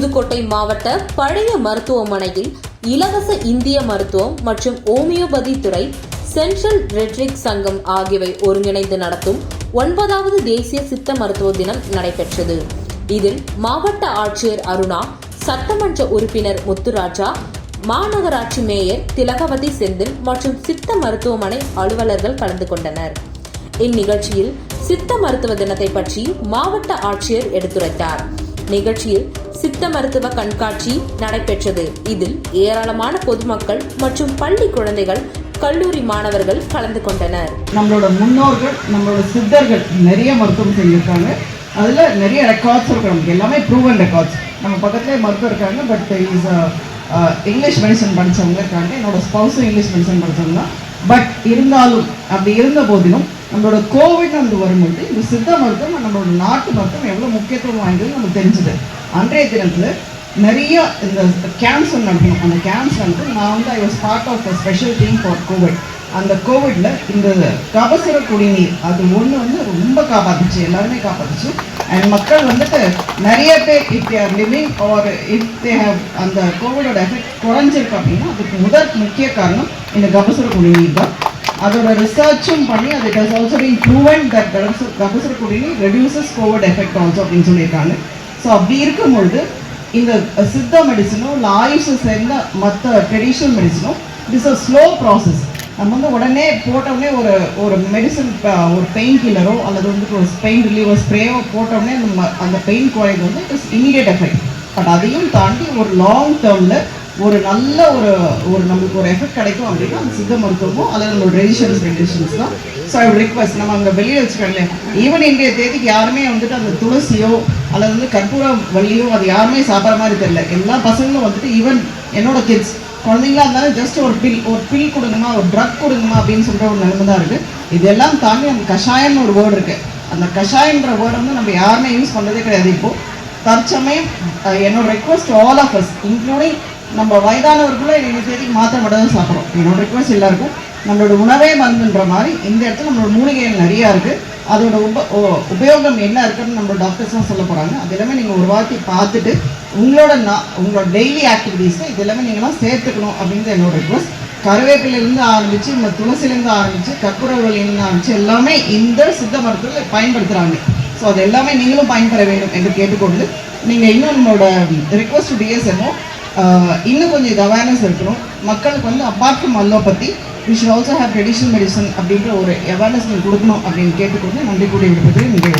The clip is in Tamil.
புதுக்கோட்டை மாவட்ட பழைய மருத்துவமனையில் இலவச இந்திய மருத்துவம் மற்றும் ஓமியோபதி துறை, சென்ட்ரல் ரெட்ரிக் சங்கம் ஆகியவை ஒருங்கிணைந்து நடத்தும் 9வது தேசிய சித்த மருத்துவ தினம் நடைபெற்றது. இதில் மாவட்ட ஆட்சியர் அருணா, சட்டமன்ற உறுப்பினர் முத்துராஜா, மாநகராட்சி மேயர் திலகவதி செந்தில் மற்றும் சித்த மருத்துவமனை அலுவலர்கள் கலந்து கொண்டனர். இந்நிகழ்ச்சியில் சித்த மருத்துவ தினத்தை பற்றி மாவட்ட ஆட்சியர் எடுத்துரைத்தார். நிகழ்ச்சியில் சித்த மருத்துவ கண்காட்சி நடைபெற்றது. இதில் ஏராளமான பொதுமக்கள் மற்றும் பள்ளி குழந்தைகள், கல்லூரி மாணவர்கள் கலந்து கொண்டனர். நம்மளோட முன்னோர்கள், நம்மளோட சித்தர்கள் நிறைய மருத்துவம் செஞ்சிருக்காங்க. அதுல நிறைய ரெக்கார்ட்ஸ் இருக்கு. நமக்கு எல்லாமே ப்ரூவன் ரெக்கார்ட்ஸ். நம்ம பக்கத்துலேயே மருத்துவம் இருக்காங்க. பட் இஸ் இங்கிலீஷ் மெடிசன் படித்தவங்க இருக்காங்க. என்னோட ஸ்பௌஸும் இங்கிலீஷ் மெடிசன் படித்தவங்க தான். பட் இருந்தாலும் அப்படி இருந்த போதிலும் நம்மளோட கோவிட் வரும்போது இந்த சித்த மருத்துவம் நம்மளோட நாட்டு மருத்துவம் எவ்வளோ முக்கியத்துவம் வாய்ந்தது நமக்கு தெரிஞ்சுது. அன்றைய தினத்தில் நிறைய இந்த கேம்ப்ஸ் நடக்கணும். அந்த கேம்ப்ஸ் நான் I was part of a special team for Covid. அந்த கோவிட்ல இந்த கபசுர குடிநீர் அது ஒன்று ரொம்ப காப்பாற்றுச்சு, எல்லாருமே காப்பாற்றுச்சு. அண்ட் மக்கள் நிறைய பேர் if they are living R if they have அந்த கோவிடோட எஃபெக்ட் குறைஞ்சிருக்கு அப்படின்னா அதுக்கு முக்கிய காரணம் இந்த கபசுர குடிநீர் தான். அதோட ரிசர்ச்சும் பண்ணி அது it has also been proven that கபசுர குடிநீர் ரெடியூசஸ் கோவிட் எஃபெக்ட் ஆல்சோ அப்படின்னு சொல்லியிருக்காங்க. ஸோ அப்படி இருக்கும்பொழுது இந்த சித்த மெடிசனும் இல்லை ஆயுஷை சேர்ந்த மற்ற ட்ரெடிஷ்னல் மெடிசனும் it is a slow process. நம்ம உடனே போட்டோடனே ஒரு மெடிசன், ஒரு பெயின் கில்லரோ அல்லது ஒரு பெயின் ரிலீவர் ஸ்ப்ரேயோ போட்டோடனே அந்த பெயின் குறைவு it is immediate effect. But அதையும் தாண்டி ஒரு லாங் டேர்மில் ஒரு நல்ல ஒரு நம்மளுக்கு ஒரு எஃபெக்ட் கிடைக்கும் அப்படின்னா அந்த சித்த மருத்துவமோ அல்லது நம்மளோட ட்ரெடிஷன்ஸ் தான். ஸோ ஐ ரிக்வஸ்ட், நம்ம அங்கே வெளியே வச்சுக்கல, ஈவன் இன்றைய தேதிக்கு யாருமே அந்த துளசியோ அல்லது கற்பூர வள்ளியோ அது யாருமே சாப்பிட்ற மாதிரி தெரியல. எல்லா பசங்களும் ஈவன் என்னோட கிட்ஸ் குழந்தைங்களா இருந்தாலும் ஜஸ்ட் ஒரு பில் கொடுங்கம்மா, ஒரு ட்ரக் கொடுங்கம்மா அப்படின்னு சொல்கிற ஒரு நிலைமை தான் இருக்குது. இதெல்லாம் தாண்டி அந்த கஷாயம்னு ஒரு வேர்டு இருக்குது. அந்த கஷாயன்ற வேர்டு நம்ம யாருமே யூஸ் பண்ணுறதே கிடையாது. இப்போது தற்சமயம் என்னோட request all of us including நம்ம வயதானவர்களும் இன்னைக்கு தேதிக்கு மாத்திரை மட்டும் தான் சாப்பிட்றோம். என்னோட ரெக்வஸ்ட் எல்லாருக்கும் நம்மளோட உணவே மருந்துன்ற மாதிரி இந்த இடத்துல நம்மளோட மூலிகைகள் நிறையா இருக்குது. அதோட உபயோகம் என்ன இருக்குன்னு நம்மளோட டாக்டர்ஸ்லாம் சொல்ல போகிறாங்க. அது எல்லாமே நீங்கள் ஒரு வாட்டி பார்த்துட்டு உங்களோட டெய்லி ஆக்டிவிட்டீஸில் இது எல்லாமே நீங்களாம் சேர்த்துக்கணும் அப்படிங்கிற என்னோட ரிக்வஸ்ட். கருவேப்பிலேருந்து ஆரம்பித்து, நம்ம துளசிலேருந்து ஆரம்பித்து, கற்பூரவள்ளியிலேருந்து ஆரம்பித்து எல்லாமே இந்த சித்த மருத்துவத்தில் பயன்படுத்துகிறாங்க. ஸோ அது எல்லாமே நீங்களும் பயன்பெற வேண்டும் என்று கேட்டுக்கொண்டு, நீங்கள் இன்னும் நம்மளோட ரிக்வஸ்ட் டிஎஸ்எம்மோ இன்னும் கொஞ்சம் இது அவேர்னஸ் இருக்கணும். மக்களுக்கு apart from allopathy we should also have traditional medicine அப்படின்ற ஒரு அவேர்னஸ் நீங்கள் கொடுக்கணும் அப்படின்னு கேட்டுக்கொண்டு நன்றி கூடி விடுவது நீங்கள்